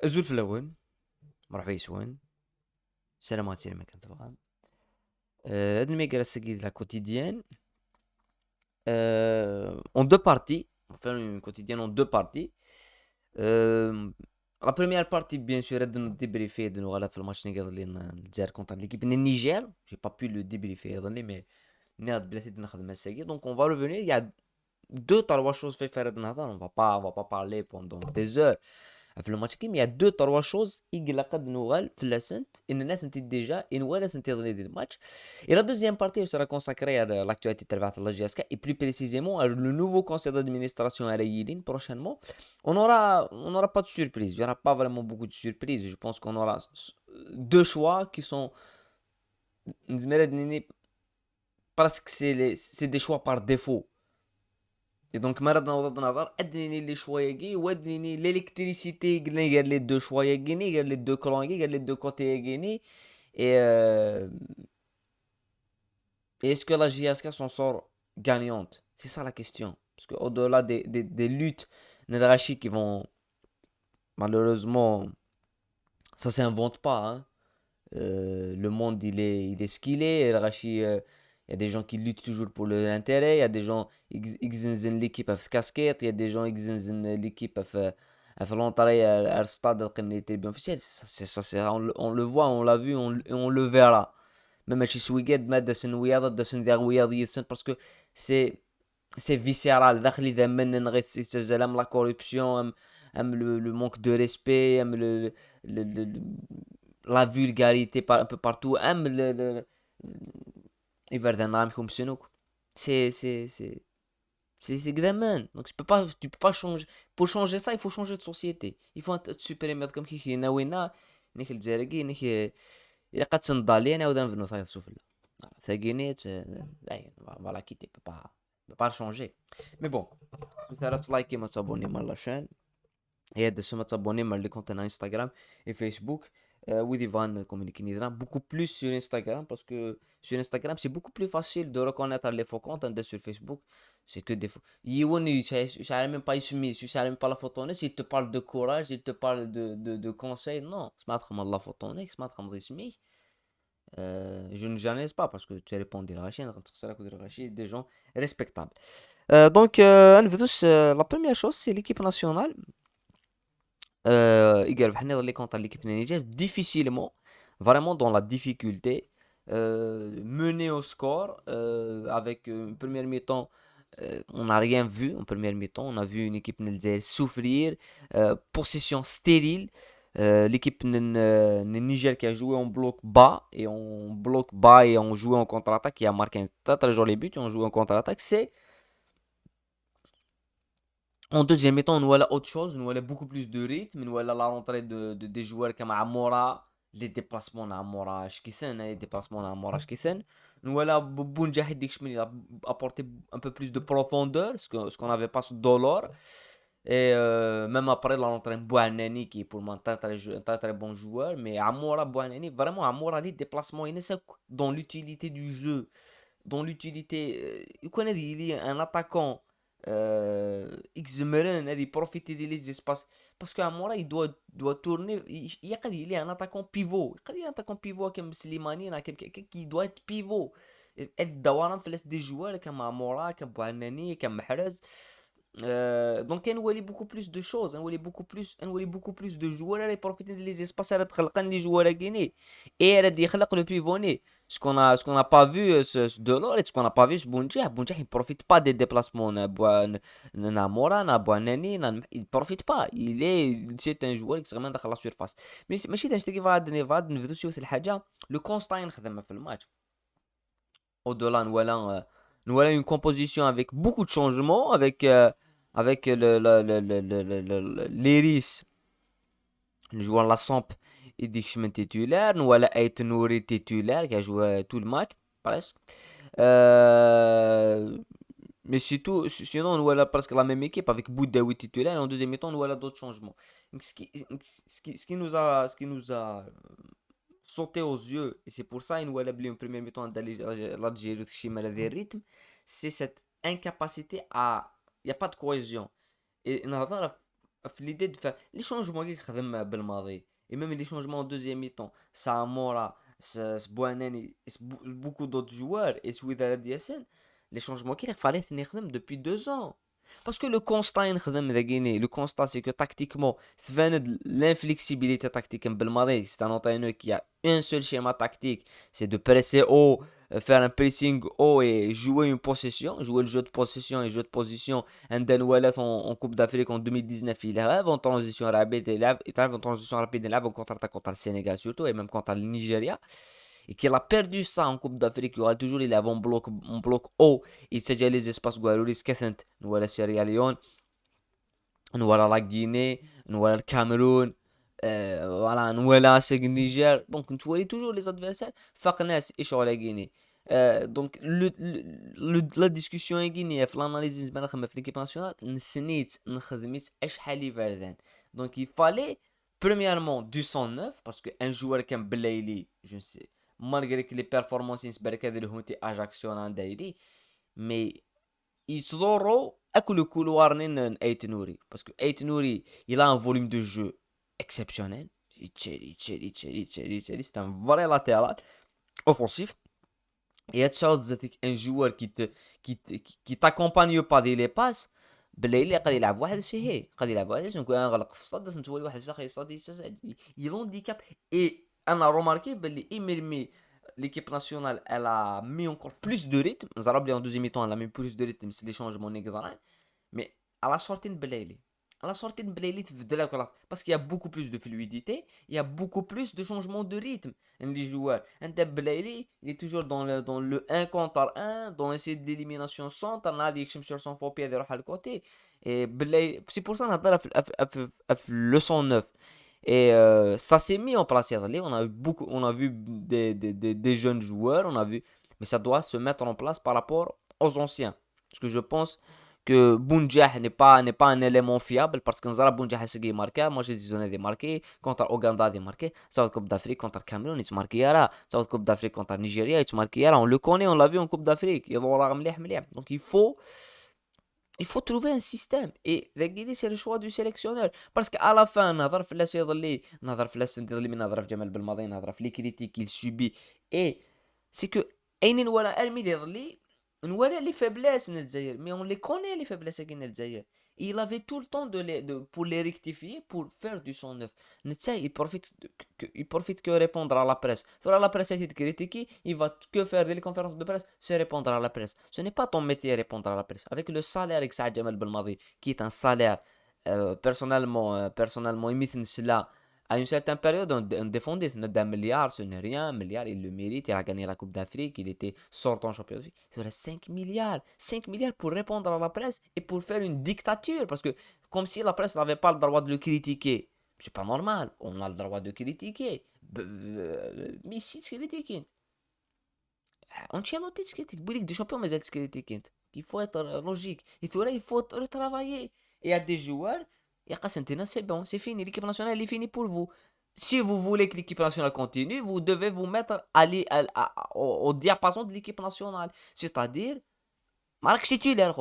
الزول في الاول. مرحبا يسوان. سلامات لما كنت تبغى. هاد الميغا ساقي لا quotidienne en deux parties. On va faire une quotidienne en deux parties. Euh, la première partie, bien sûr, est de nous débriefer de nous voilà, في الماتش اللي الجزائر contre l'équipe du Niger. J'ai pas pu le débriefer, mais ناد بلاتي نخدم الساقي. Donc on va revenir. Il y a deux trois choses في faire النهضة. On va pas parler pendant des heures. في الماتش كيما يا دو تروا شوز يقلق نوغال في لاسنت ان الناس انت ديجا ان ولا تنتظر دي الماتش. Et la deuxième partie sera consacrée à l'actualité de la GSK et plus précisément à le nouveau conseil d'administration à Yilin prochainement. On aura pas de surprise. Il n'y aura pas vraiment beaucoup de surprises. Je pense qu'on aura deux choix qui sont presque c'est des choix par défaut. Et donc, مرض نوض نظر ادنيني لي شويه وادنيني l'électricité قال لي دو شويه قال لي دو كلون قال لي دو كوتي قال. Et, et est-ce que la JSK s'en sort gagnante? C'est ça la question. Parce qu'au-delà des luttes négachiques qui vont, malheureusement, ça s'invente pas. Hein. Le monde, il est ce qu'il est. Il y a des gens qui luttent toujours pour leur intérêt. Il y a des gens qui ont l'équipe à casquette. Il y a des gens qui ont l'équipe à faire l'entrée à stade comme il était bien officiel. On le voit, on l'a vu, on le verra. ما ماشي سويقات مادة سنوية ضد سنذاغ رياضية parce que c'est c'est viscéral داخلي ذا من غير تستجل ام لا كوربسيون ام le manque de respect ام le- la vulgarité un peu partout ام يبرد نعمكم سنوك. C'est que man. Donc tu peux pas changer. Pour changer ça, il faut changer de société. Il faut être supérieur comme qui ناوينا نيك الجزائري نيك إلا قد تنضالي أنا وذا نفنو ثاير سوفلا. ثاقيني voilà qui peut pas changer. Mais bon, مثلا لايكي ما تابوني مع la chaîne. Et de se mettre abonné à les comptes Instagram et Facebook. Oui, Ivan communique beaucoup plus sur Instagram parce que sur Instagram, c'est beaucoup plus facile de reconnaître les faux comptes que sur Facebook. C'est que des faux. Je savais même pas je savais même pas la photo. Il te parle de courage, il te parle de conseils. Non, c'est pas mal la photo. C'est pas mal je ne j'analyse pas parce que tu réponds de la Chine, des gens respectables. Donc, la première chose, c'est l'équipe nationale. يقال حنا اللي contre l'équipe de Niger difficilement, vraiment dans la difficulté, mené au score avec une première mi-temps. On n'a rien vu en première mi-temps. On a vu une équipe Niger souffrir, possession stérile. L'équipe de Niger qui a joué en bloc bas et on joué en contre-attaque, qui a marqué un très très joli but. On joue en contre-attaque. C'est En deuxième mi-temps, nous voilà autre chose, nous voilà beaucoup plus de rythme, nous voilà la rentrée des joueurs comme Amora, les déplacements d'Amora Shkisen, les déplacements d'Amora Shkisen. Nous voilà Bounja Hidikshmin, il a apporté un peu plus de profondeur, ce qu'on n'avait pas sur Dolor. Et même après la rentrée Bouanani, qui est pour moi un très très, un très, très bon joueur, mais Amora Bouanani, vraiment Amora, les déplacements, il est dans l'utilité du jeu, dans l'utilité. Il connaît, il est un attaquant. Xmeren, il profiter des espaces. Parce qu'à Mora, il doit tourner. Il est un attaquant pivot. Il est un attaquant pivot comme Slimani, quelqu'un qui doit être pivot. Et Dawaran fait des joueurs comme Amora, comme Bouhanani, comme Mahrez. Donc, on voit beaucoup plus de choses. On voit beaucoup plus de joueurs et profiter des espaces à les joueurs à Guinée. Et elle a dit le pivot. Ce qu'on a pas vu ce Delors et ce qu'on n'a pas vu ce Bounja. Bounja, il profite pas des déplacements. Namora, Nabouanani, il profite pas. C'est un joueur extrêmement dans la surface. Mais ماشي تنشتي كيف غاد نفدو في الحاجة. Le constat ينخدم في الماتش. Au-delà, nous voilà une composition avec beaucoup de changements, avec l'Iris, le joueur la Samp et Dixman titulaire. Nous voilà Ait Nouri titulaire qui a joué tout le match, presque. Euh, mais surtout, sinon, nous voilà presque la même équipe avec Boudaoui titulaire. En deuxième temps, nous voilà d'autres changements. Donc, ce qui nous a sauté aux yeux, et c'est pour ça qu'il nous a en premier mi-temps d'aller l'Algérie de rythme, c'est cette incapacité à. Il n'y a pas de cohésion. Et في ليدي دفع لي شونجمون كي خدم بالماضي اي ميم لي شونجمون دوزيام ميطون سامورا سبواناني بوكو دوت جوار اي سويداد ياسين لي شونجمون كي فالي نخدم دوبي 2 ans باسكو لو كونستا نخدم ذا كيني لو كونستا سي كو تاكتيكمون تفاند لانفليكسيبيليتي تاكتيك بالماضي سي ان انtraîneur qui a un seul schéma tactique c'est de presser haut faire un pressing haut et jouer une possession jouer le jeu de possession et jeu de position عندنا ولات en Coupe d'Afrique en 2019 il rêve en transition rapide il arrive en transition rapide il arrive en contre-attaque contre le Sénégal surtout et même contre le Nigeria et qu'il a perdu ça en Coupe d'Afrique, il y aura toujours il avait un bloc haut, il s'agit les espaces Guaroulis Kessent, nous voilà Sierra Leone, nous voilà la Guinée, nous voilà le Cameroun, voilà, nous voilà le Niger, donc tu vois toujours les adversaires, Faknes et sur la Guinée. Donc la discussion est Guinée, l'analyse de l'équipe nationale, نسنيت نخدمت اشحال يفردان. Donc il fallait premièrement du 109 parce que un joueur comme Belaïli, je ne sais malgré que les performances ينسبرك هذا الهونتي اجاكسيون عن دايري mais يصدروا اكل كولوار نين ايت نوري باسكو ايت نوري il a un volume de jeu exceptionnel c'est un vrai latéral offensif et تشاود ذاتك un joueur qui t'accompagne pas dès les passes بالليل قد يلعب واحد الشيء هي قد يلعب واحد الشيء نكون نغلق الصد نتولي واحد الشيء يصطاد يلونديكاب et انا روماركي باللي ايميرمي l'équipe nationale elle a mis encore plus de rythme Zarabli en deuxième mi-temps elle a mis plus de rythme c'est les changements négatifs mais à la sortie de Belaïli parce qu'il y a beaucoup plus de fluidité il y a beaucoup plus de changements de rythme les joueurs Belaïli il est toujours dans le 1 contre 1 dans essayer de l'élimination centre on a dit que sur son faux pied de l'autre côté et Belaïli c'est pour ça qu'on a le 109 et ça s'est mis en place. On a vu des jeunes joueurs, on a vu, mais ça doit se mettre en place par rapport aux anciens. Parce que je pense que Bounjah n'est pas un élément fiable parce que Nzara Bounjah a marqué, moi j'ai des marqué, contre Ouganda des marqué, ça va Coupe d'Afrique contre le Cameroun, il se marqué Yara, ça va Coupe d'Afrique contre le Nigeria, il se marqué Yara, on le connaît, on l'a vu en Coupe d'Afrique, donc il faut trouver un système et c'est le choix du sélectionneur parce qu'à la fin نظر في اللاس يضلي نظر في اللاس يضلي من نظر في جمال بالماضي نظر في لي كريتيك il subit et c'est que اين ولا ارمي يضلي نوري les faiblesses نتزاير mais on les connaît les faiblesses كاين نتزاير il avait tout le temps pour les rectifier pour faire du 109 نتاي il profite que répondre à la presse sur la presse il te critique il va que faire des conférences de presse c'est répondre à la presse ce n'est pas ton métier répondre à la presse avec le salaire avec Saad Jamal Belmadi qui est un salaire personnellement يمثل cela à une certaine période on défendait d'un milliard ce n'est rien un milliard il le mérite il a gagné la Coupe d'Afrique il était sortant champion d'Afrique il a 5 milliards pour répondre à la presse et pour faire une dictature parce que comme si la presse n'avait pas le droit de le critiquer c'est pas normal on a le droit de critiquer mais si tu critiques Ancelotti critique Ligue des Champions mais elle critique il faut être logique il faut retravailler et il y a des joueurs et c'est bon, c'est fini. L'équipe nationale est finie pour vous. Si vous voulez que l'équipe nationale continue, vous devez vous mettre au diapason de l'équipe nationale. C'est-à-dire, Marc titulaire,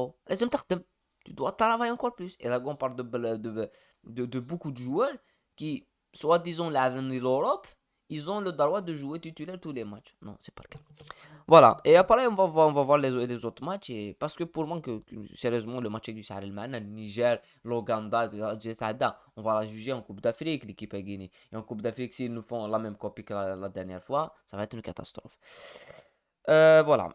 tu dois travailler encore plus. Et là, on parle de beaucoup de joueurs qui, soi-disant, l'avenir de l'Europe, ils ont le droit de jouer titulaire tous les matchs. Non, c'est pas le cas. Voilà, et après on va voir les autres matchs parce que pour moi sérieusement le match avec du Sahel le Niger, l'Ouganda, on va la juger en Coupe d'Afrique l'équipe est Guinée et en Coupe d'Afrique s'ils nous font la même copie que la dernière fois ça va être une catastrophe. Voilà.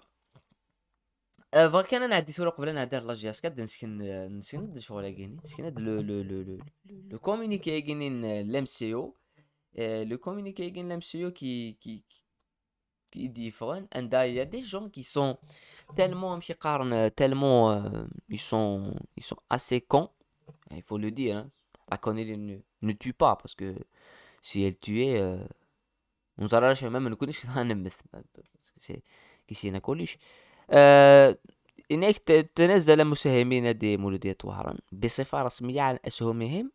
كان انا عندي سؤال قبل انا نهضر لا جي اس 4 نسكن شغل غيني نسكن هاد لو كومونيكي غيني l'MCO le communiqué de l'MCO qui diffère. Il y a des gens qui sont tellement tellement ils sont assez cons, il faut le dire, hein. La connerie ne tue pas parce que si elle tuait on s'arrache même ne connaît pas c'est كيسي ناكلش انك تنزل مساهمين نادي مولودية طهران بصفة رسمية عن اسهمهم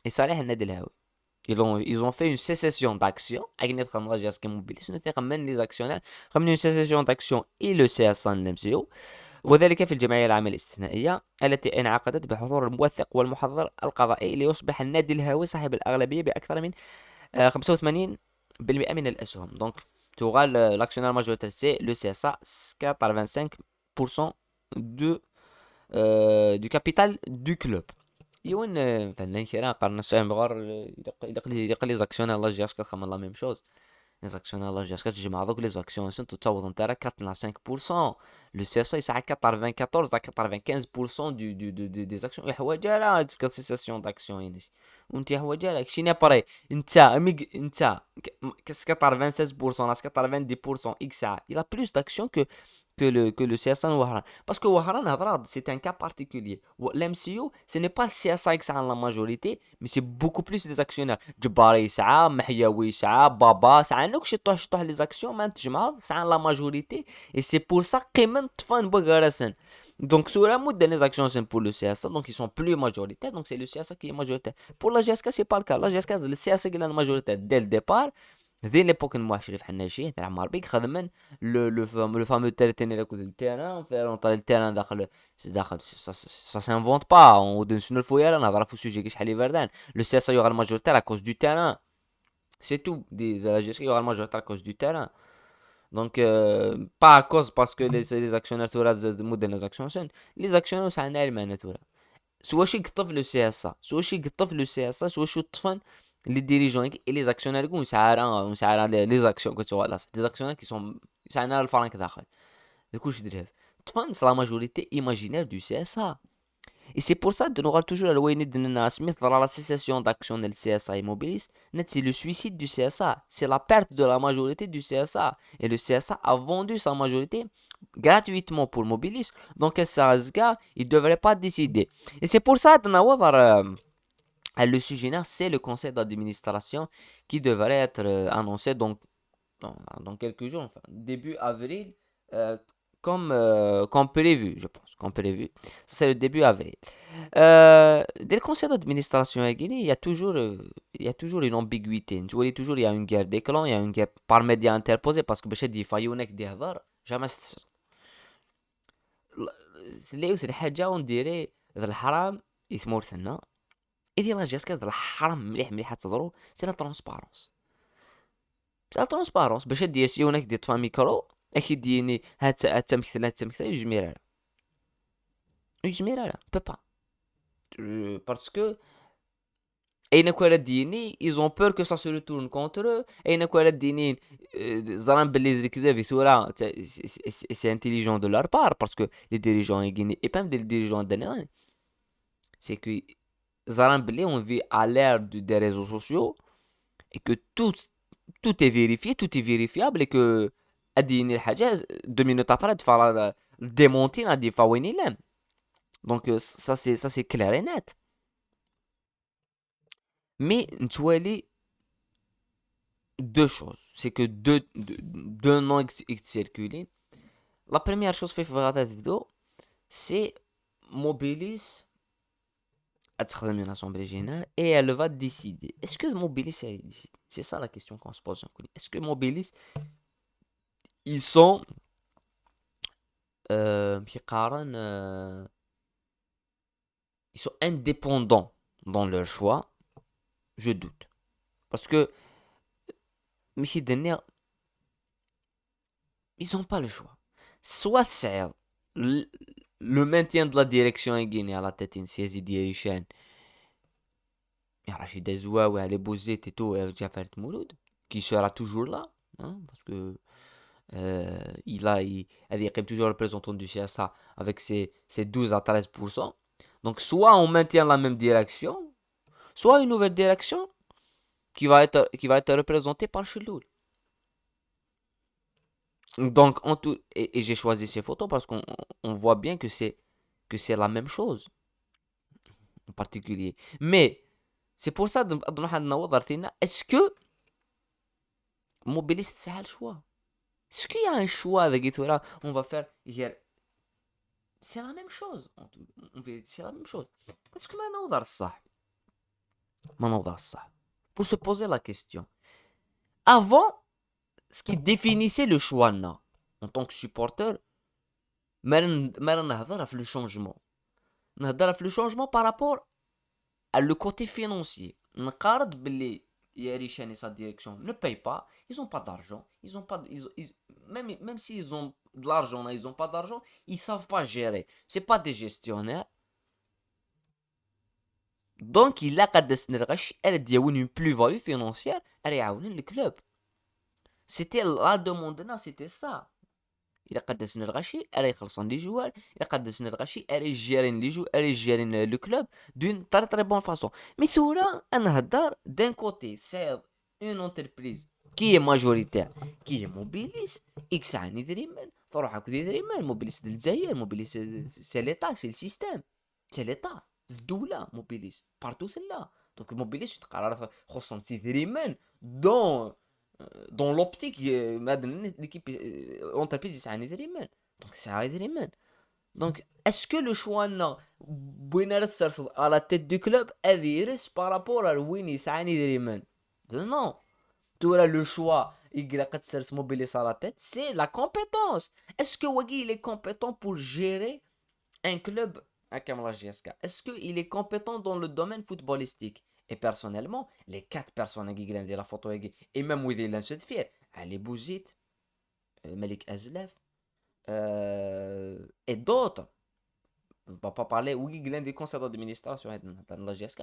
لصالح النادي الهوي Ils ont fait une sécession d'actions. أكيد خمرة جاسك موبيليس من les actionnaires خمنوا une sécession d'actions et le CSA MCO وذلك في الجمعية العامة الاستثنائية التي انعقدت بحضور الموثق والمحضر القضائي ليصبح النادي الهاوي صاحب الأغلبية بأكثر من 85% من الأسهم. Donc تغال l'actionnaire majoritaire c'est le CSA 85% de du capital du club. يون فنان كيرا قرن السهم بغار يدق لي زاكسيون الله جاش كتخمم لا ميم شوز لي زاكسيون الله جاش كتجمع دوك لي زاكسيون سنتو تصاوب انت راه 85% لو سي اس اي يسعى 94 à 95% دي زاكسيون حوايج راه في كاسيسيون داكسيون ينش وانت حوايج راه كشي نابري انت انت كاس 96% ناس 90% اكس il a plus d'actions que le CSA Wahran. Parce que Wahran, c'est un cas particulier. L'MCU, ce n'est pas le CSA qui a la majorité, mais c'est beaucoup plus des actionnaires. Djibari, ça, Mahyaoui, ça, Baba, ça, nous, je les actions, maintenant, ça a la majorité. Et c'est pour ça que même Tfan Bagarasen. Donc, sur la mode des actions, c'est pour le CSA, donc ils sont plus majoritaires, donc c'est le CSA qui est majoritaire. Pour la GSK, c'est pas le cas. La GSK, le CSA qui est la majorité dès le départ. ذي ليبوك المحشري حنا شي تاع عمار بيك خدمن لو فامو تيرتين اللي كود التيران فيرون طال التيران داخل سا سانفونت با ودن شنو الفويره نهضر في سوجي كي شحال يبردان لو سي اس يوغا الماجورتير ا كوز دو تيران سي تو دي لا جيسكي يوغا الماجورتير ا كوز دو تيران دونك با ا كوز باسكو لي زاكسيونير تورا مودن لي زاكسيون لي زاكسيونير ساعنا المانه تورا سوا شي قطف لو سي اس سوا شي قطف لو سي اس سوا شو طفن les dirigeants et les actionnaires les actions que tu vois là des actionnaires qui sont c'est un franc داخل du coup je dirais c'est la majorité imaginaire du CSA et c'est pour ça de nous toujours à l'ouïe de Smith dans la cessation d'action du CSA Immobilis net c'est le suicide du CSA c'est la perte de la majorité du CSA et le CSA a vendu sa majorité gratuitement pour Mobilis donc ce gars il devrait pas décider et c'est pour ça de nous le sujet, c'est le conseil d'administration qui devrait être annoncé dans quelques jours, enfin, début avril, euh, comme prévu, je pense, comme prévu. C'est le début avril. Dès le conseil d'administration à Guinée, il y a toujours une ambiguïté. Tu vois, toujours, il y a une guerre des clans, il y a une guerre par médias interposés, parce que je dis, Fayounek Dihvar, jamais c'est les حاجة on dirait الحرام يسمور سنة إذا لا جاسك هاد الحرام مليح مليح تضرو سي لا ترونسبارونس سي لا ترونسبارونس باش دي سيونك دي طفا ميكرو اكيد ديني هاد تمثل هاد تمثل يجمير على يجمير على بابا باسكو اين كولا ديني ils ont peur que ça se retourne contre eux اين كولا دينين زران باللي كذا في ثورة c'est intelligent de leur part parce que les dirigeants guinéens et même les dirigeants ghanéens c'est que زران باللي on vit à l'ère des réseaux sociaux et que tout est vérifié, tout est vérifiable et que اديني الحاجة 2 minutes après تفعل démonter la دي فاوين لام donc ça c'est clair et net mais نتوالي deux choses c'est que deux noms qui circulent la première chose في هذا الفيديو c'est Mobilis تخدم une assemblée générale et elle va décider. Est-ce que Mobilis elle décide? C'est ça la question qu'on se pose. Est-ce que Mobilis ils sont كيقارن ils sont indépendants dans leur choix? Je doute. Parce que ماشي dernier ils ont pas le choix. Soit c'est le maintien de la direction en Guinée à la tête d'une saisie dirigeante Rachid Azouaoui, Ali Bouzid et tout, et Jafar Mouloud, qui sera toujours là, hein, parce que il est toujours représentant du CSA avec ses 12 à 13%. Donc, soit on maintient la même direction, soit une nouvelle direction qui va être représentée par Cheloul. Donc, et j'ai choisi ces photos parce qu'on voit bien que c'est la même chose en particulier. Mais, c'est pour ça, est-ce que Mobilis c'est le choix? Est-ce qu'il y a un choix de Guitora? On va faire hier. C'est la même chose. C'est la même chose. Parce que ما نوضر الصح. pour se poser la question. Avant, ce qui définissait le choix en tant que supporter, ما نهضر في le changement. نهضر في le changement par rapport à le côté financier. نقارض باللي Yarichen et sa direction ne payent pas, ils ont pas d'argent, ils ont pas, même s'ils ont de l'argent, ils ont pas d'argent, ils savent pas gérer. C'est pas des gestionnaires. Donc il a قد نرغش elle دياون une plus-value financière, elle يعاونن le club. C'était la demande là, c'était ça. Il a قد نرغشي elle يخلصون les joueurs, il a قد نرغشي elle يجيرين les joueurs, elle يجيرين le club d'une très très bonne façon. Mais سورة نهضر d'un côté, c'est une entreprise qui est majoritaire, qui est Mobilis, X عني يدري من تروح هاك يدري من Mobilis الجزائر, Mobilis c'est l'état, c'est le système, c'est l'état, الدولة Mobilis partout là. Donc Mobilis تقرر خصهم تيدري من dans l'optique l'équipe entreprise يسعى يدري من donc يسعى يدري من. Donc est-ce que le choix là بوين تسرسل à la tête du club أذيرس par rapport à وين يسعى يدري من non. Tu as le choix il قد تسرس Mobilis à la tête, c'est la compétence. Est-ce que Wagi il est compétent pour gérer un club à Kamala GSK? Est-ce qu'il est compétent dans le domaine footballistique? Et personnellement, les 4 personnes qui ont la photo, et même où ils se faire, Ali Bouzid, Malik Azlef, et d'autres, on ne va pas parler, où ils ont des conseils d'administration dans la GSK.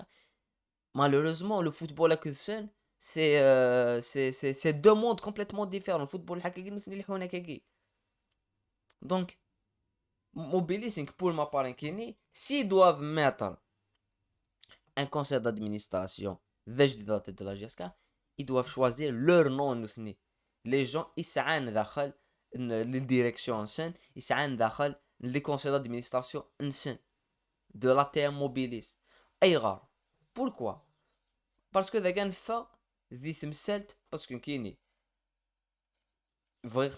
Malheureusement, le football à Kyrgyzstan, c'est deux mondes complètement différents. Le football hakiki. Donc, Mobilising pour ma part, s'ils doivent mettre un conseil d'administration de la GSK, ils doivent choisir leur nom. Les gens, ils s'aiment داخل les directions en scène, ils s'aiment داخل les conseils d'administration en scène de la TM Mobilis. أي غار. Pourquoi? Parce que ذاك نفا ذي تمثلت باسكو كيني فغير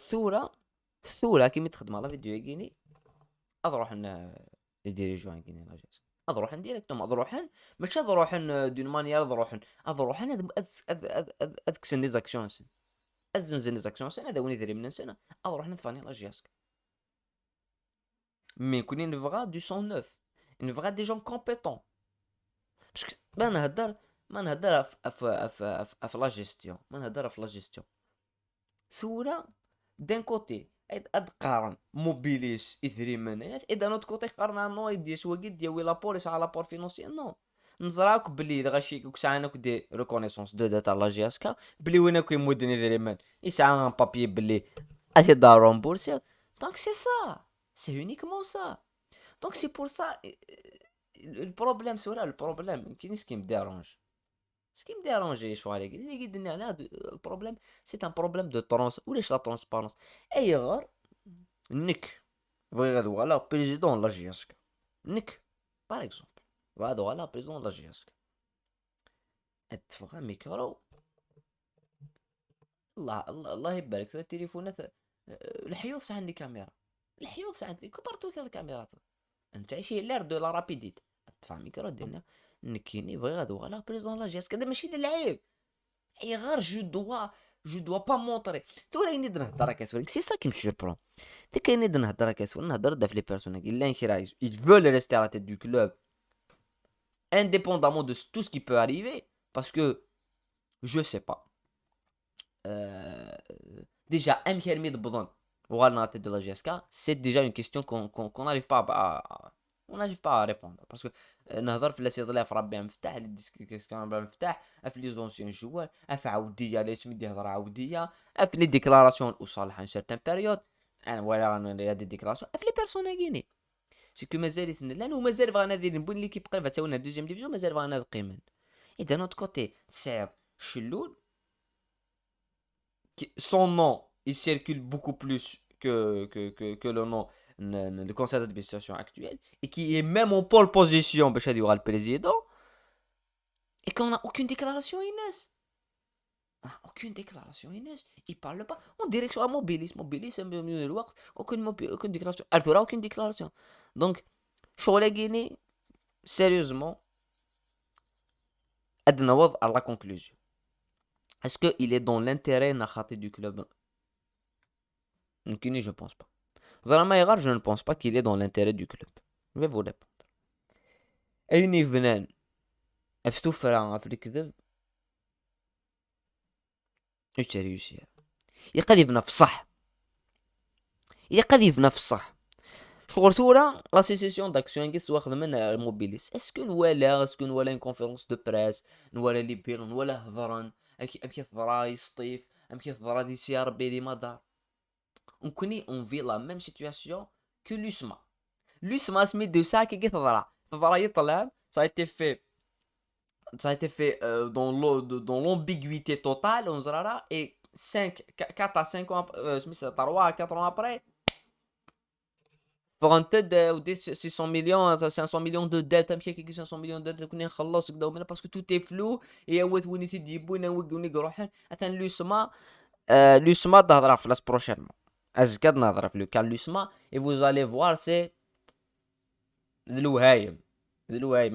ثورة كيما تخدم على فيديو كيني اضروح يديريجوان كيني لا جيس اضروحن ديريكتوم اضروحن ماشي اضروحن دون مانيير اضروحن اذكسن لي زاكسيونس ازنزن لي زاكسيونس هذا وين يدير من سنه اضروحن فاني لا جيسك مي كوني نفغا دو سون نوف نفغا دي جون كومبيتون باسكو ما نهضر في لا جيستيون ما نهضر في لا جيستيون ثورة دان كوتي ادقارن موبيليس اثري من اذا نوت كوتي قارنا نو يدي سواقي ديال لا بوليس على لابور فينونسي نو نزراك بلي غاشي كوك ساعه دي ريكونيسونس دو داتا لا جي اس كا بلي وين كاين مدن يدري من يسعى ان بابي بلي اتي دارون بورسي دونك سي سا سي يونيكمون سا دونك سي بور سا البروبليم سورا البروبليم كاين سكي مديرونج Ce qui me dérange, le problème, c'est un problème de transparence. Où est la transparence? Et Nick, voilà, président de la GSK. Nick, par exemple, voilà, président de la GSK. Et تفهم ميكرو الله يبارك في التليفونات الحيوط ساعة عندي كاميرا الحيوط ساعة عندي كبرتو ثلاث الكاميرات انت عايشين لير دو لا رابيديت تفهم ميكرو ديالنا نكيني voilà président de la GSK هذا ماشي العيب اي غير جو دوا با مونطري توري نيد نهضر كاسورين سي سا كي مشيربرون ديك نيد نهضر كاسورين نهضر دا في لي بيرسون qui l'inquiète ils veulent rester à la tête du club indépendamment de tout ce qui peut arriver parce que je sais pas déjà امكان يضبطون وغالنا à la tête de la GSK c'est déjà une question qu'on n'arrive pas à répondre parce que نهضر في الاسئله في ربي مفتاح لي ديسكسيون مفتاح في لي زونسيون جوار في عوديه ليش مدي هضره عوديه في لي ديكلاراسيون وصالح ان سيرتان بيريود انا ولا انا دي ديكلاراسيون في لي بيرسون كيني سي كو مازال يثنى لانه مازال بغا نادي نبون ليكيب قريبه تاونا دوزيام ديفيزيون مازال بغا ناد قيمن اذا نوت كوتي سعيد شلول son nom il circule beaucoup plus que le nom le conseil d'administration actuel et qui est même en pole position باش هذا le président et qu'on n'a aucune déclaration Inès aucune déclaration Inès il parle pas en direction à Mobilis aucune déclaration elle fera aucune déclaration donc شغل Guinée sérieusement عندنا وضع à la conclusion est-ce qu'il est dans l'intérêt نخاطي du club يمكنني je pense pas. Zalama Egar, je ne pense pas qu'il est dans l'intérêt du club. Je vais vous répondre. أي فنان افتو فرع في الكذب يشتري يسير يقذف في صح يقذف في صح شغل ثورة لاسوسيسيون داكسيون كيس واخد من موبيليس اسكو نوالا اون كونفيرونس دو بريس نوالا لي بيرو نوالا هضران ام كيثضرا يسطيف ام كيثضرا دي سي ار بي دي مدار نكوني اون في لا ميم سيتوياسيون كو لوسما سميت دو سا كي تضرا يطلع ça a été fait dans l'ambiguïté totale on dira et 4 à 5 ans 3 à 4 ans après فغنتد 600 مليون 500 مليون دو ديت امشي كي 500 مليون ديت كوني نخلص كدا ومن باسكو تو تي فلو يا وات وين تجيبو نوقوني روحن مثلا لوسما تهضر في لاس بروشينمون ازكاد نهضر في لو كان لوسما اي فوز الي فوار سي الوهايم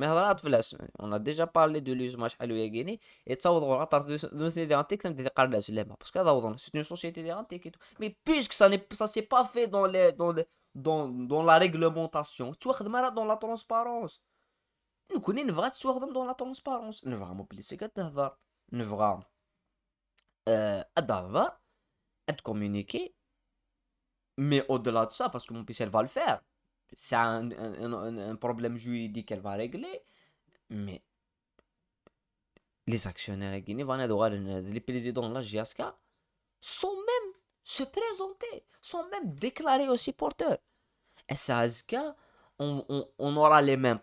ما هضرات فلاش اون ا ديجا بارلي دو لوسما شحال ويا كيني يتصاوضوا غطر دوسني دي انتيك تم تقرلاش لا باسكو هذا وضن سي اون سوسيتي دي انتيك مي بيسك ça c'est pas fait dans la réglementation تواخد مرة dans la transparence نكوني نبغى تواخدهم dans la transparence نبغى موبيليسي كتهضر نبغى تهضر communiquer mais au-delà de ça parce que mon PC elle va le faire c'est un problème juridique qu'elle va régler mais les actionnaires guinéens vont avoir les présidents de la GSK sont même se présenter sont même déclarés aux supporters et ça on aura les mêmes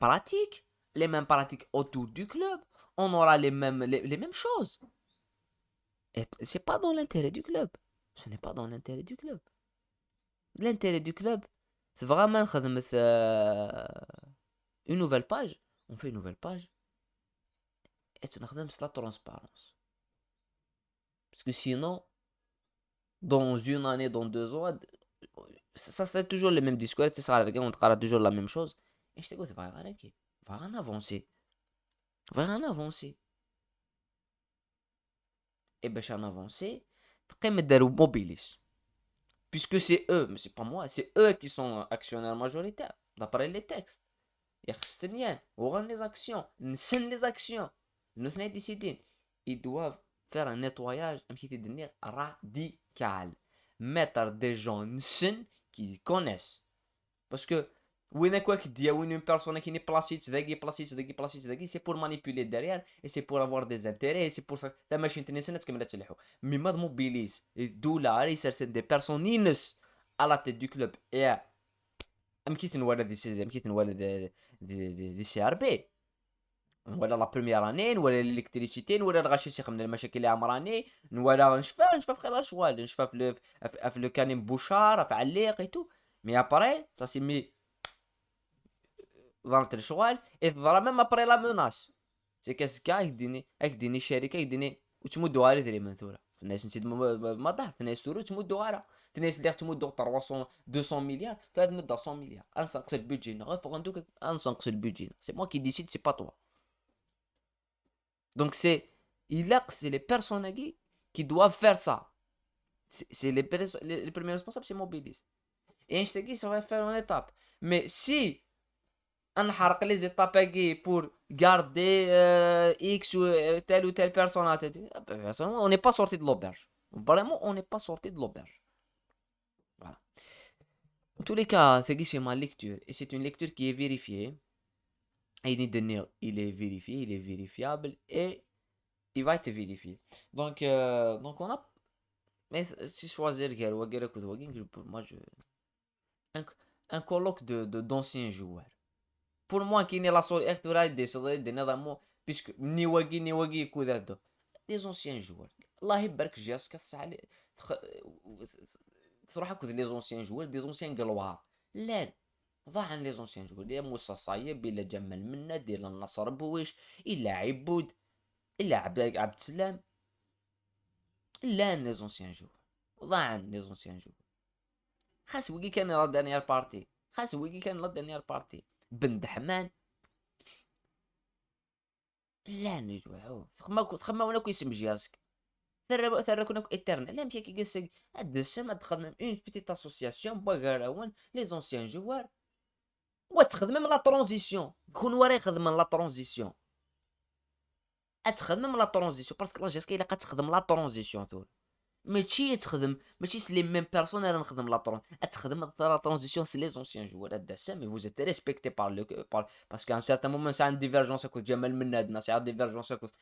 pratiques autour du club on aura les mêmes choses et c'est pas dans l'intérêt du club ce n'est pas dans l'intérêt du club l'intérêt du club c'est vraiment une nouvelle page on fait une nouvelle page et c'est la transparence parce que sinon dans une année dans 2 ans ça serait toujours le même discours ça sera avec on fera toujours la même chose et je te dis va rien avancer et ben en avancer تقيم داروا موبيليس puisque c'est eux mais c'est pas moi c'est eux qui sont actionnaires majoritaires d'après les textes يا خستنيان وغن les actions نسن les actions nous décident ils doivent faire un nettoyage un petit devenir radical mettre des gens نسن qui connaissent parce que وين كواك ديا وين une personne qui n'est placée تذاكي c'est pour manipuler derrière et c'est pour avoir des intérêts et c'est pour ça تا ماشي انت نسن تكمل تلحو مي ماد موبيليس الدولة راه يسرسن des personnes ينس à la tête du club et امكيت نولد دي سي ار بي ولا لا بروميير اني ولا الالكتريسيتي ولا الغاشي سيخ من المشاكل اللي عمراني ولا نشفى في خير شوال نشفى في لو كانين بوشار في عليق اي تو مي ابري سا سي مي ضربت الشغال ضرا ميم ابري لا موناس سي كاسكا يديني شركه يديني وتمدوا على ذري منثوره الناس نسيت ما ضحك الناس تورو تمدوا على الناس اللي تمدوا 300 200 مليار تمد 100 مليار انسنقص البودجي نغف غندوك انسنقص البودجي سي موا كي ديسيد سي با توا donc c'est les personnes qui doivent faire ça c'est les premiers responsables c'est Mobilis et Einstein ça va faire une étape mais si نحرق les étapes pour garder X ou telle personne à tête on n'est pas sorti de l'auberge vraiment on n'est pas sorti de l'auberge voilà en tous les cas c'est ma lecture et c'est une lecture qui est vérifiée il est vérifié il est vérifiable et il va être vérifié donc on a mais si choisir moi un, un colloque d'anciens joueurs pour moi qui n'est la seule des نظامو puisque ni wagi كودادو des anciens joueurs الله يبارك جاس كتسعى تروح كود les anciens joueurs des anciens قلوار لا ضاع عن les anciens joueurs يا موسى صايب الا جمال منا ديال النصر بويش الا عبود الا عبد السلام لا les anciens joueurs ضاع عن les anciens joueurs خاص ويكي كان لا دانيير بارتي بن دحمان لا نجوعو تخما وانا كيسم جياسك ثرى كونك éternel لا مشي كي قصك الدسم تخدم اون بيتيت اسوسياسيون باغاراون لي زونسيان جوار وتخدم لا ترانزيسيون كون ورا يخدم لا ترانزيسيون اتخدم لا ترانزيسيون باسكو لا جيسكا الا تخدم لا ترانزيسيون طول ماشي تخدم ماشي سي لي ميم بيرسون راه نخدم تخدم لا ترانزيسيون سي لي زونسيان جوار الدسم مي فوز ايت ريسبكتي بار باسكو ان سارتان مومون سا ان ديفيرجونس كوت جمال من هاد الناس عاد ديفيرجونس كوت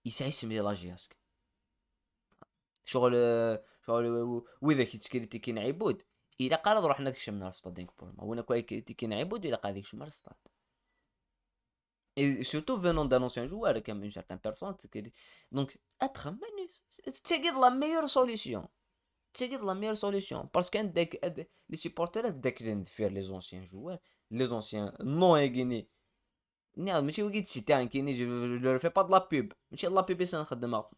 يسعي سمي لا جياسك شغل وإذا كي تكريتيكي عبود إلا قال روح نكشف من السطاد ديك بورما وانا كواي كريتيكي عبود إلا قال ديك شو من السطاد et surtout venant d'un ancien joueur comme une certaine personne donc être تجد la meilleure solution تجد la meilleure solution parce que les supporters داك faire les anciens joueurs les anciens non يقيني non ماشي وقيت سيتان كيني je leur fais pas de la pub ماشي de la pub اللي نخدمها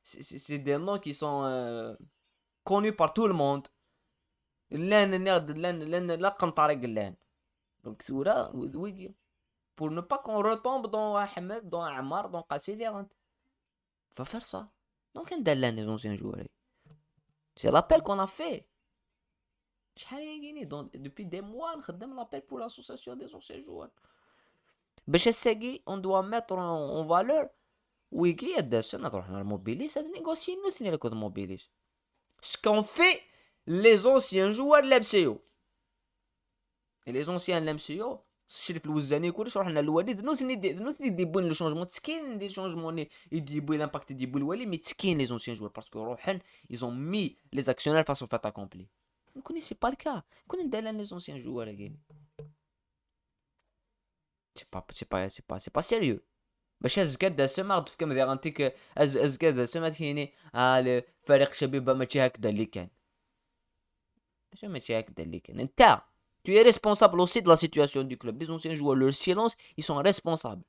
c'est des noms qui sont connu par tout le monde لان لقن طريق اللان دونك سورة ويجي pour ne pas qu'on retombe dans Ahmed dans Ammar dans Qassidi va faire ça donc ندير لان les anciens joueurs c'est l'appel qu'on a fait شحال يجيني depuis des mois نخدم l'appel pour l'association des anciens joueurs باش الساقي on doit mettre en valeur ويجي يدس نروح للموبيليس هاد نيغوسي نثني لك الموبيليس ce qu'on fait les anciens joueurs l'MCO et les anciens l'MCO الشريف الوزاني كلش رحنا للوالد نوثني ديبون لو شونجمون تسكين دي شونجمون يديبو لامباكت ديبو الوالي مي تسكين لي زونسيان جوار باسكو روحن ils ont mis les actionnaires face au fait accompli نكون سي با الكا كون ندير لي زونسيان جوار كاين سي با سيريو باش ازكاد سما تفكم ذي غنتيك ازكاد سما كايني فريق شبيب ماشي هكذا اللي كان ماشي هكذا اللي كان انت tu es responsable aussi de la situation du club. Les anciens joueurs, leur silence, ils sont responsables.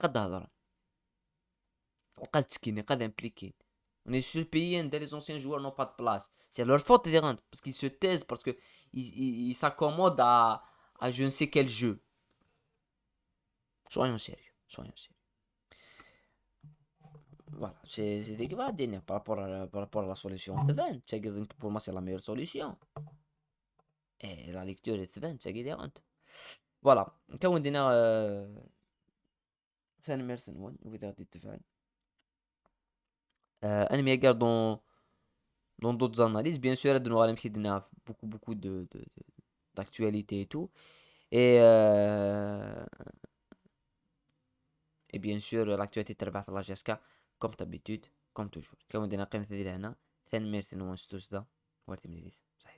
قد هضر وقد تسكيني قد impliqué. On est sur le pays où les anciens joueurs n'ont pas de place. C'est leur faute des rentes parce qu'ils se taisent, parce qu'ils s'accommodent à je ne sais quel jeu. Soyons sérieux, soyons sérieux. Voilà, c'est des gars par rapport à la solution. Pour moi, c'est la meilleure solution. Et la lecture est c'est فوالا كون دينا ثاني ميرسن ون وإذا غادي تفعل انمي يقار دون دوت زاناليز بيان سور هاد نوغا نمشي دنا بوكو d'actualité et tout et bien sûr l'actualité تربحت لا جيسكا comme d'habitude comme toujours كون دينا قيمة ديال هنا ثاني ميرسن ون ستوس دا وارتي مليليس صحيح